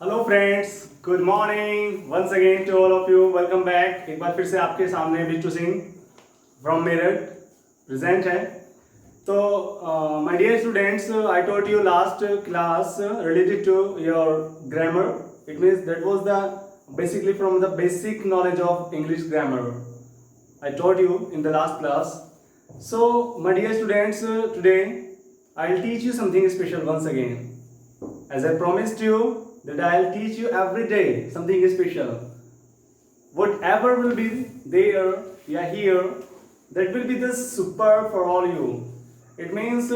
Hello friends, good morning once again to all of you. Welcome back. एक बार फिर से आपके सामने बिट्टू सिंह फ्रॉम मेरठ प्रेजेंट है। तो my dear students, I taught you last class related to your grammar. It means that was the basically from the basic knowledge of English grammar. I taught you in the last class. So my dear students, today I'll teach you something special once again. As I promised you that I'll teach you every day something special. Whatever will be there, yeah, here, that will be the super for all you. It means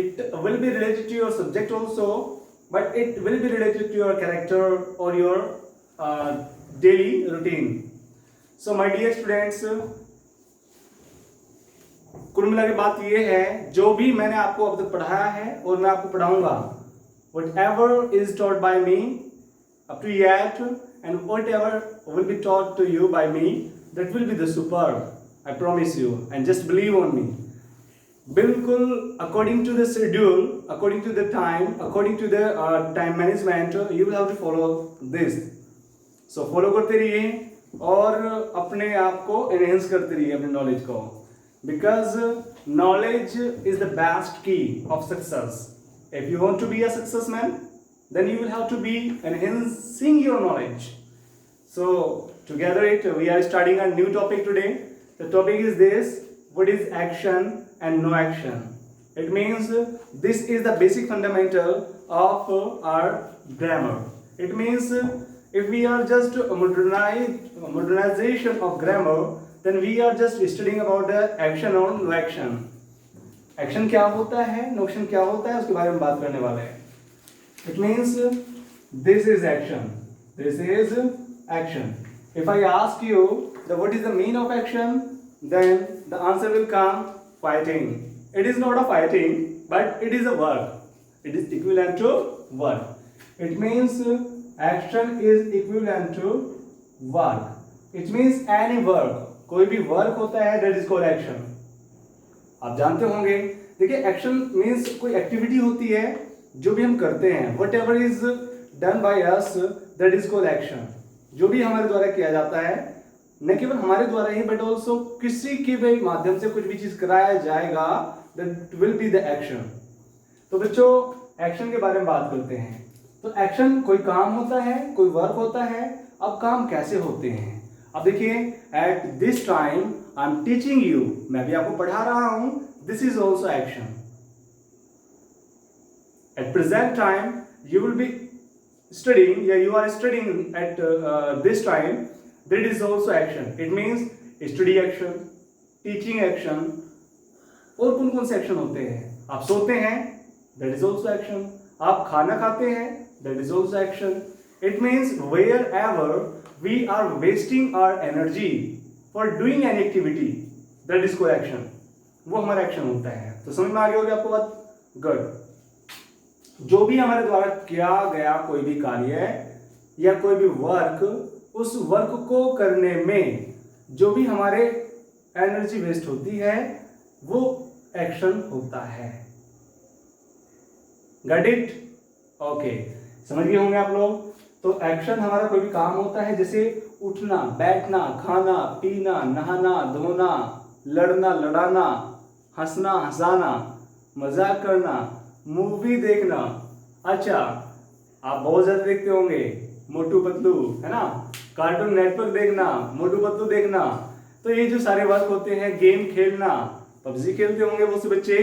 it will be related to your subject also, but it will be related to your character or your daily routine. So my dear students, कुल मिला के बात ये है, जो भी मैंने आपको अब तक पढ़ाया है और मैं आपको पढ़ाऊंगा, whatever is taught by me up to yet and whatever will be taught to you by me, that will be the super. I promise you, and just believe on me. बिल्कुल according to the schedule, according to the time, according to the time management, you will have to follow this. So follow करते रहिए और अपने आप को enhance करते रहिए अपने knowledge को, because knowledge is the best key of success. If you want to be a success man, then you will have to be enhancing your knowledge. So together we are starting a new topic today. The topic is this: what is action and no action? It means this is the basic fundamental of our grammar. It means if we are just modernization of grammar, then we are just studying about the action or no action. Action क्या होता है, no action क्या होता है, उसके बारे में बात करने वाले हैं. It means this is action. This is action. If I ask you that what is the meaning of action, then the answer will come fighting. It is not a fighting, but it is a work. It is equivalent to work. It means action is equivalent to work. It means any work. कोई भी work होता है, that is called action. आप जानते होंगे. देखिए, action means कोई activity होती है जो भी हम करते हैं. What ever is done by us, that is called action. जो भी हमारे द्वारा किया जाता है, न केवल हमारे द्वारा ही, बट ऑल्सो किसी के भी माध्यम से कुछ भी चीज कराया जाएगा, that will be the action. तो बच्चों, एक्शन के बारे में बात करते हैं. तो एक्शन कोई काम होता है, कोई वर्क होता है. अब काम कैसे होते हैं? अब देखिए, at this time I am teaching you, मैं भी आपको पढ़ा रहा हूं. This is also action. At present time you will be studying, या you are studying at this time, that is also action. It means study action, teaching action. और कौन कौन से एक्शन होते हैं? आप सोते हैं, दैट इज ऑल्सो एक्शन. आप खाना खाते हैं, that is also action. It means wherever we are wasting our energy for doing an activity, that is called action. वो हमारा एक्शन होता है. तो समझ में आ गया होगा आपको बात? गुड. जो भी हमारे द्वारा किया गया कोई भी कार्य या कोई भी वर्क, उस वर्क को करने में जो भी हमारे एनर्जी वेस्ट होती है, वो एक्शन होता है. Got it? ओके, समझ गए होंगे आप लोग. तो एक्शन हमारा कोई भी काम होता है, जैसे उठना, बैठना, खाना, पीना, नहाना, धोना, लड़ना, लड़ाना, हंसना, हंसाना, मजाक करना, मूवी देखना. अच्छा, आप बहुत ज्यादा देखते होंगे मोटू पतलू, है ना? कार्टून नेटवर्क देखना, मोटू पतलू देखना. तो ये जो सारे वर्क होते हैं, गेम खेलना, पबजी खेलते होंगे बहुत से बच्चे.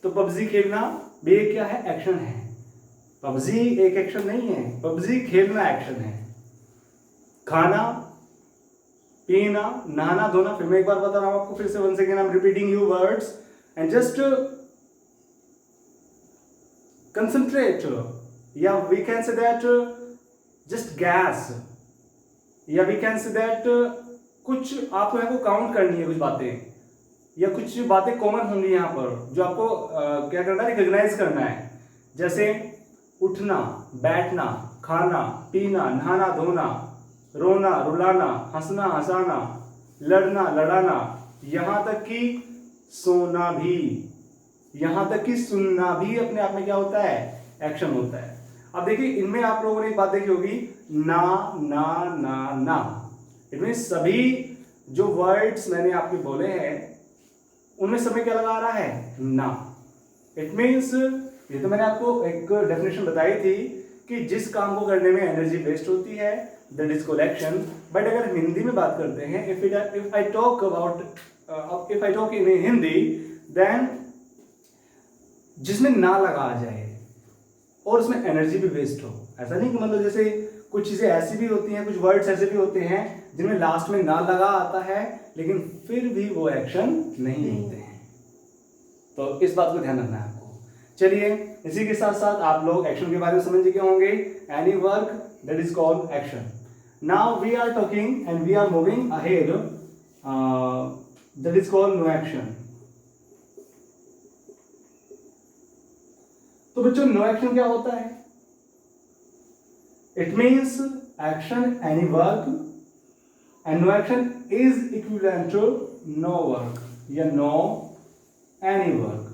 तो पबजी खेलना भी क्या है? एक्शन है. पबजी एक एक्शन नहीं है, पबजी खेलना एक्शन है. खाना, पीना, नहाना, धोना. फिर मैं एक बार बता रहा हूं आपको, फिर से once again I'm repeating you words and just concentrate. Yeah, we can say that just guess. Yeah, we can say that कुछ आपको यहाँ को काउंट करनी है, कुछ बातें या कुछ बातें कॉमन होंगी यहाँ पर, जो आपको क्या करना है? रिकॉग्नाइज करना है. जैसे उठना, बैठना, खाना, पीना, नहाना, धोना, रोना, रुलाना, हंसना, हंसाना, लड़ना, लड़ाना, यहाँ तक कि सोना भी, यहाँ तक कि सुनना भी अपने आप में क्या होता है? एक्शन होता है. अब देखिए इनमें आप लोगों ने एक बात देखी होगी, ना ना ना ना, इट मीन्स सभी जो वर्ड्स मैंने आपके बोले हैं उनमें समय क्या लगा रहा है, ना। इट मीन्स ये तो मैंने आपको एक डेफिनेशन बताई थी कि जिस काम को करने में एनर्जी वेस्ट होती है that is called action. But अगर हिंदी में बात करते हैं, if I talk in Hindi, then जिसमें ना लगा आ जाए और उसमें एनर्जी भी वेस्ट हो। ऐसा नहीं कि मतलब जैसे कुछ चीजें ऐसी भी होती हैं, कुछ वर्ड्स ऐसे भी होते हैं जिनमें लास्ट में ना लगा आता है लेकिन फिर भी वो एक्शन नहीं होते हैं। तो इस बात को ध्यान रखना है आपको। चलिए इसी के साथ साथ आप लोग एक्शन के बारे में समझ चुके होंगे। Any work that is called action. Now we are talking and we are moving ahead, that is called no action. तो बच्चों नो एक्शन क्या होता है? It means action any work and no action is equivalent to no work या no any work.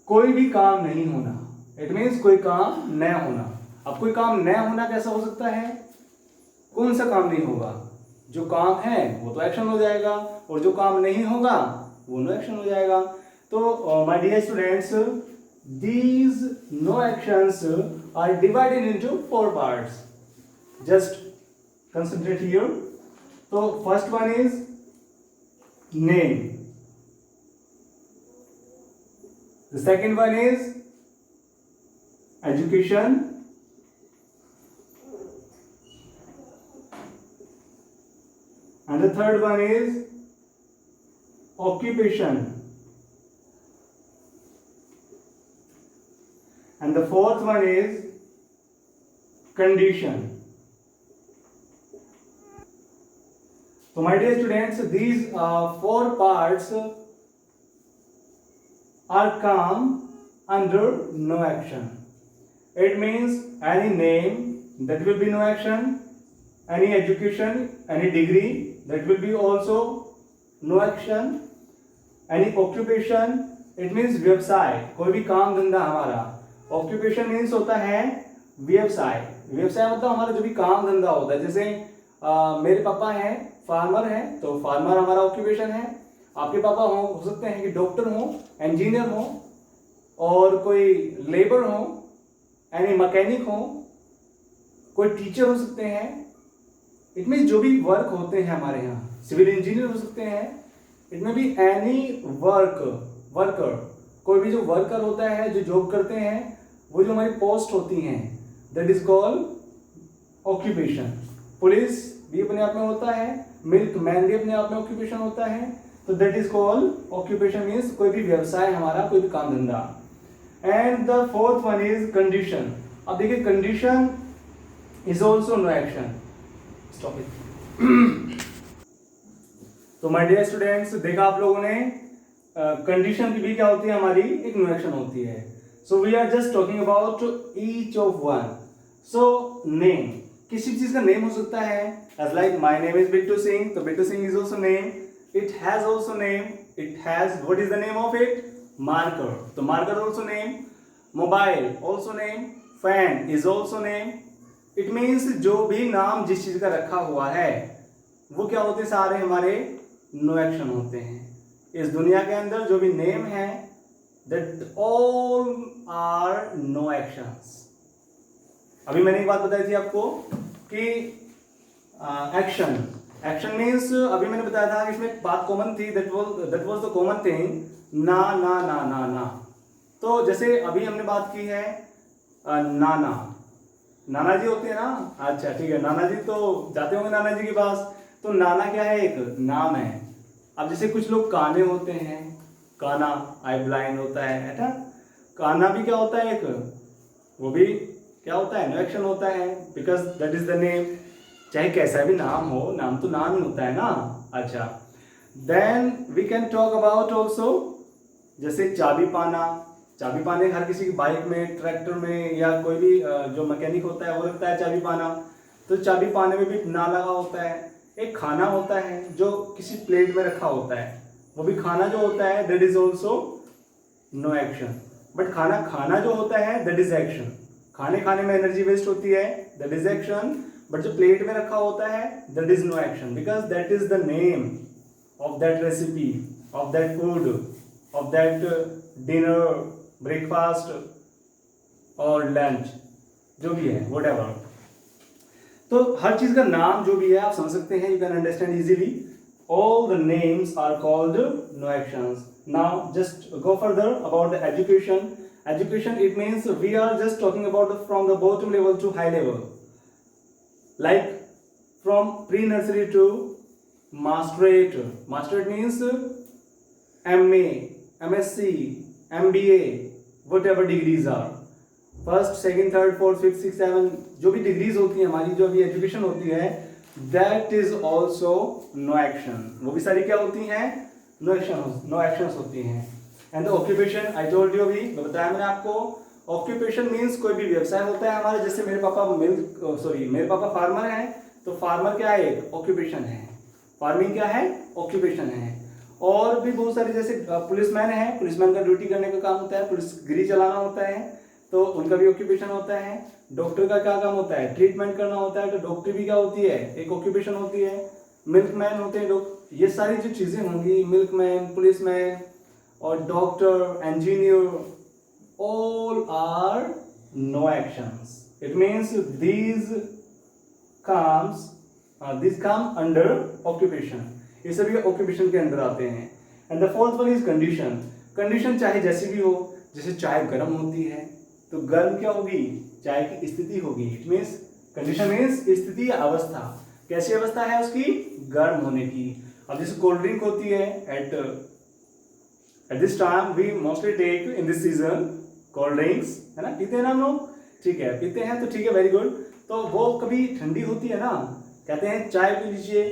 कोई भी काम नहीं होना, इट मीन्स कोई काम न होना। अब कोई काम न होना कैसा हो सकता है? कौन सा काम नहीं होगा? जो काम है वो तो एक्शन हो जाएगा और जो काम नहीं होगा वो नो एक्शन हो जाएगा। तो my dear students, these no actions are divided into 4 parts. Just concentrate here. So first one is name. The second one is education. And the third one is occupation. And the fourth one is condition. So my dear students, these 4 parts are come under no action. It means any name, that will be no action. Any education, any degree, that will be also no action. Any occupation, it means व्यवसाय, कोई भी काम धंधा हमारा। Occupation means होता है व्यवसाय। व्यवसाय मतलब हमारा जो भी काम धंधा होता है। जैसे मेरे पापा हैं फार्मर हैं, तो फार्मर हमारा ऑक्यूपेशन है। आपके पापा हो सकते हैं कि डॉक्टर हो, इंजीनियर हो, और कोई लेबर हो, यानी मैकेनिक हो, कोई टीचर हो सकते हैं। इट मीन्स जो भी वर्क होते हैं हमारे यहाँ, सिविल इंजीनियर हो सकते हैं। इट में भी एनी वर्कर, कोई भी जो वर्कर होता है, जो जॉब करते हैं, वो जो हमारी पोस्ट होती हैं, that is called occupation. Police भी अपने आप में होता है, मिल्कमैन भी अपने आप में ऑक्यूपेशन होता है। तो that is called occupation means कोई भी व्यवसाय हमारा, कोई भी काम धंधा। And the fourth one is condition. अब देखिए condition is also no action. Stop it. तो माय डियर स्टूडेंट्स, देखा आप लोगों ने कंडीशन की भी क्या होती है, हमारी एक नो एक्शन होती है। So we are just talking about each of one. So name, किसी चीज का नेम हो सकता है, as like my name is Bittu Singh, तो Bittu Singh is also name. It has also name, it has, what is the name of it? Marker, तो marker also name. Mobile also name. Fan is also name. It means जो भी नाम जिस चीज का रखा हुआ है वो क्या होते हैं, सारे हमारे नो एक्शन होते हैं। इस दुनिया के अंदर जो भी नेम है, that all are no actions. अभी मैंने एक बात बताई थी आपको कि एक्शन मीन्स, अभी मैंने बताया था कि इसमें एक बात कॉमन थी, that was the common thing, ना ना ना ना ना। तो जैसे अभी हमने बात की है नाना जी होते हैं ना, अच्छा ठीक है, नाना जी तो जाते होंगे नाना जी के पास। तो नाना क्या है, एक नाम है। अब जैसे कुछ लोग काने होते हैं, काना आई ब्लाइंड होता है ना, काना भी क्या होता है, एक वो भी क्या होता है, नो एक्शन होता है, because that is the name. चाहे कैसा भी नाम हो, नाम तो नाम ही होता है ना। अच्छा, then we can talk about also, जैसे चाबी पाना। चाबी पाने हर किसी की बाइक में, ट्रैक्टर में, या कोई भी जो मैकेनिक होता है वो रखता है चाबी पाना। तो चाबी पाने में भी ना लगा होता है। एक खाना होता है जो किसी प्लेट में रखा होता है, वो भी खाना जो होता है, that is also no action. But खाना खाना जो होता है दैट इज एक्शन। खाने खाने में एनर्जी वेस्ट होती है, दैट इज एक्शन। बट जो प्लेट में रखा होता है that is no action, because that is the name of that recipe, of that food, of that dinner, breakfast और लंच, जो भी है व्हाटएवर। तो हर चीज का नाम जो भी है आप समझ सकते हैं, you can understand easily. All the names are called no actions. Now just go further about the education. Education, it means we are just talking about from the bottom level to high level, like from pre-nursery to masterate. Masterate means MA, MSc, MBA, whatever degrees are, first second third fourth fifth six seven, जो भी degrees होती है हमारी, जो भी education होती है, that is also no action. वो भी सारी क्या होती हैं? नो एक्शन होती हैं। And the occupation I told you, अभी बताया मैंने आपको, ऑक्यूपेशन मीन्स कोई भी व्यवसाय होता है हमारे, जैसे मेरे पापा फार्मर हैं, तो फार्मर क्या है? ऑक्यूपेशन है। फार्मिंग क्या है? ऑक्यूपेशन है। और भी बहुत सारे, जैसे पुलिसमैन है, पुलिसमैन का ड्यूटी करने का काम होता है, पुलिसगिरी चलाना होता है, तो उनका भी ऑक्यूपेशन होता है। डॉक्टर का क्या काम होता है? ट्रीटमेंट करना होता है, तो डॉक्टर भी क्या होती है? एक ऑक्यूपेशन होती है। मिल्कमैन होते हैं लोग, ये सारी जो चीजें होंगी, मिल्कमैन, पुलिसमैन और doctor, engineer, all are no actions. It means these come under occupation। ये सभी ऑक्यूपेशन के अंदर आते हैं। And the fourth one is condition. Condition चाहे जैसी भी हो, जैसे चाय गर्म होती है तो गर्म क्या होगी? चाय की स्थिति होगी। इट मीन्स कंडीशन मीन्स स्थिति या अवस्था। कैसी अवस्था है उसकी? गर्म होने की। अब जैसे कोल्ड ड्रिंक होती है, at this time we mostly take in this season cold drinks, है ना, पीते हैं ना हम लोग, ठीक है, पीते हैं, तो ठीक है, वेरी गुड। तो वो कभी ठंडी होती है ना, कहते हैं चाय पी लीजिए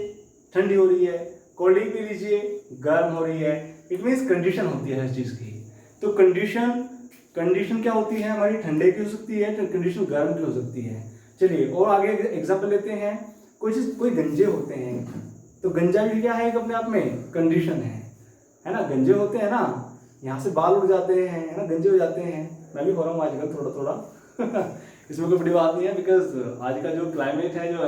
ठंडी हो रही है, कोल्ड ड्रिंक पी लीजिए गर्म हो रही है। इट मीन्स कंडीशन होती है हर चीज की। तो कंडीशन क्या होती है हमारी? ठंडे की हो सकती है, तो कंडीशन गर्म की हो सकती है। चलिए और आगे एग्जाम्पल लेते हैं। कोई गंजे होते हैं, तो गंजा भी क्या है? एक अपने आप में कंडीशन है ना। गंजे होते हैं ना, यहाँ से बाल उड़ जाते हैं, है ना, गंजे हो जाते हैं। मैं भी हो रहा हूँ आजकल थोड़ा इसमें कोई बड़ी बात नहीं है, बिकॉज आज का जो क्लाइमेट है, जो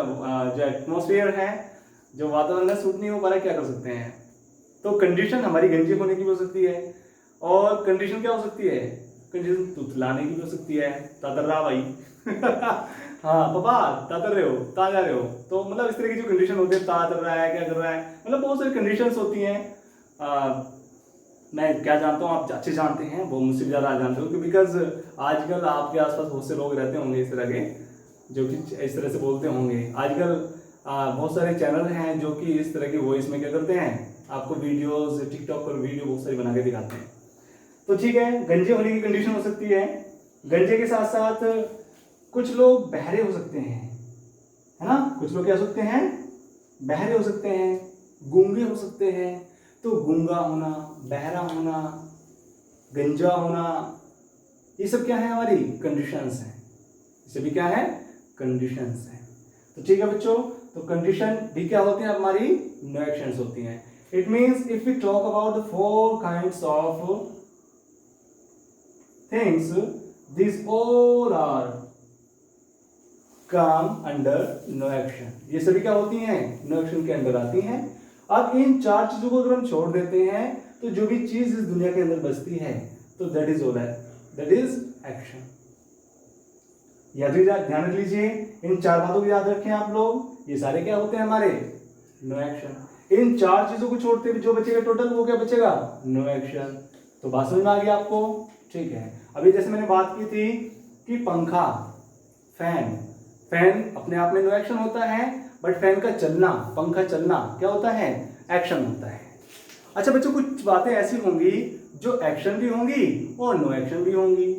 एटमोसफियर है, जो वातावरण है, सूट नहीं हो पा रहा, क्या कर सकते हैं। तो कंडीशन हमारी गंजी होने की हो सकती है। और कंडीशन क्या हो सकती है? कंडीशन तुतलाने की भी हो सकती है, तातर्रा भाई हाँ पापा तातर रहे हो, ता जा रहे हो, तो मतलब इस तरह की जो कंडीशन होती है, ता कर रहा है, क्या कर रहा है, मतलब बहुत सारी कंडीशंस होती हैं। मैं क्या जानता हूँ, आप अच्छे जानते हैं, वो मुझसे ज़्यादा जानते हो, बिकॉज आजकल आपके आसपास बहुत से लोग रहते होंगे इस तरह के, जो कि इस तरह से बोलते होंगे। आजकल बहुत सारे चैनल हैं जो कि इस तरह की वॉइस में क्या करते हैं, आपको वीडियोस टिकटॉक पर वीडियो बहुत सारी बना के दिखाते हैं। तो ठीक है, गंजे होने की कंडीशन हो सकती है। गंजे के साथ साथ कुछ लोग बहरे हो सकते हैं, है ना। कुछ लोग क्या हो सकते हैं? बहरे हो सकते हैं, गूंगे हो सकते हैं। तो गूंगा होना, बहरा होना, गंजा होना, ये सब क्या है? हमारी कंडीशंस हैं। ये भी क्या है? कंडीशंस हैं। तो ठीक है बच्चों, तो कंडीशन भी क्या होती है? हमारी नो एक्शंस होती हैं। It means if we talk about the 4 kinds of things, this all are come under no action. ये सभी क्या होती हैं? नो एक्शन के अंदर आती हैं। अब इन 4 चीजों को अगर हम छोड़ देते हैं, तो जो भी चीज इस दुनिया के अंदर बचती है, तो that is all, that is action. ध्यान रख लीजिए, इन 4 बातों को याद रखें आप लोग। ये सारे क्या होते हैं? हमारे नो एक्शन। इन 4 चीजों को छोड़ते हुए जो बचेगा टोटल, वो क्या बचेगा? No action. तो बात समझ में आ गई आपको? ठीक है। अभी जैसे मैंने बात की थी कि पंखा, फैन अपने आप में नो एक्शन होता है, बट फैन का चलना, पंखा चलना क्या होता है? एक्शन होता है। अच्छा बच्चों, कुछ बातें ऐसी होंगी जो एक्शन भी होंगी और नो एक्शन भी होंगी।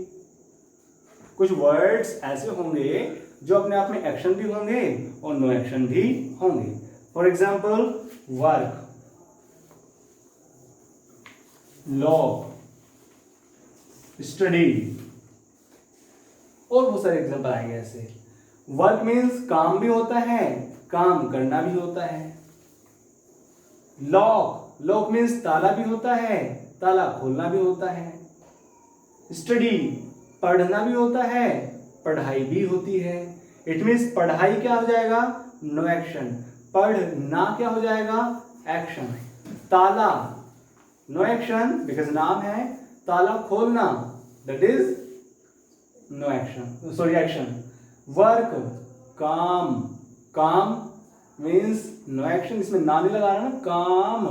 कुछ वर्ड्स ऐसे होंगे जो अपने आप में एक्शन भी होंगे और नो एक्शन भी होंगे। For example work, law, study, और बहुत सारे एग्जाम्पल आएंगे ऐसे। वर्क मीन्स काम भी होता है, काम करना भी होता है। लॉक मीन्स ताला भी होता है, ताला खोलना भी होता है। स्टडी पढ़ना भी होता है, पढ़ाई भी होती है। इट मीन्स पढ़ाई क्या हो जाएगा, नो एक्शन, पढ़ना क्या हो जाएगा, एक्शन। ताला नो एक्शन बिकॉज नाम है, ताला खोलना that is no action, sorry action. Work काम, काम मीन्स नो एक्शन, इसमें ना नहीं लगा रहा ना, काम,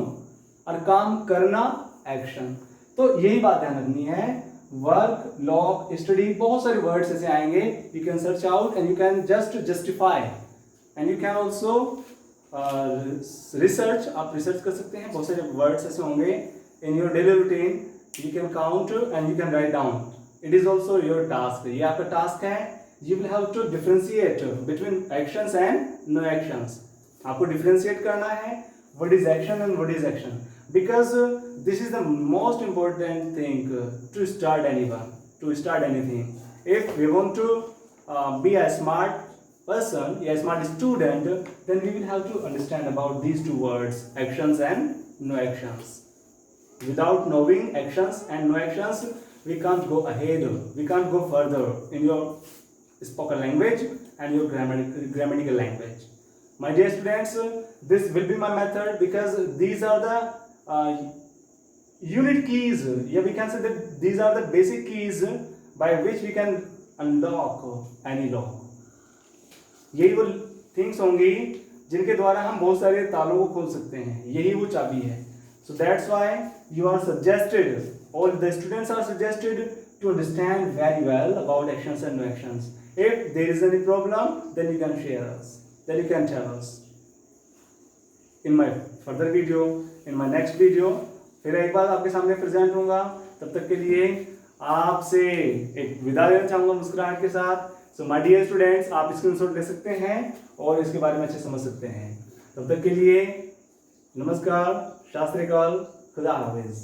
और काम करना एक्शन। तो यही बात ध्यान रखनी है। वर्क, लॉक, स्टडी, बहुत सारे वर्ड्स ऐसे आएंगे, you can search out and you can just justify and you can also research, आप रिसर्च कर सकते हैं। बहुत सारे वर्ड्स ऐसे होंगे in your daily routine, you can count and you can write down. It is also your task, ये आपका टास्क है। You will have to differentiate between actions and no actions. आपको डिफरेंशिएट करना है what is action and what is action, because this is the most important thing to start anyone, to start anything. If we want to be a smart person, a smart student, then we will have to understand about these two words, actions and no actions. Without knowing actions and no actions, we can't go ahead, we can't go further in your spoken language and your grammatical language. My dear students, this will be my method because these are the unit keys, yeah, we can say that these are the basic keys by which we can unlock any lock. यही वो things होंगी जिनके द्वारा हम बहुत सारे तालों को खोल सकते हैं, यही वो चाबी है। So that's why you are suggested, all the students are suggested to understand very well about actions and no actions. If there is any problem, then you can share us, then you can tell us in my further video, in my next video। फिर एक बार आपके सामने present होऊंगा, तब तक के लिए आपसे एक विदा लेना चाहूंगा मुस्कुराहट के साथ। सो माय डियर स्टूडेंट्स, आप स्क्रीनशॉट ले सकते हैं और इसके बारे में अच्छे समझ सकते हैं। तब तक के लिए नमस्कार, शास्त्री काल, खुदा हाफिज।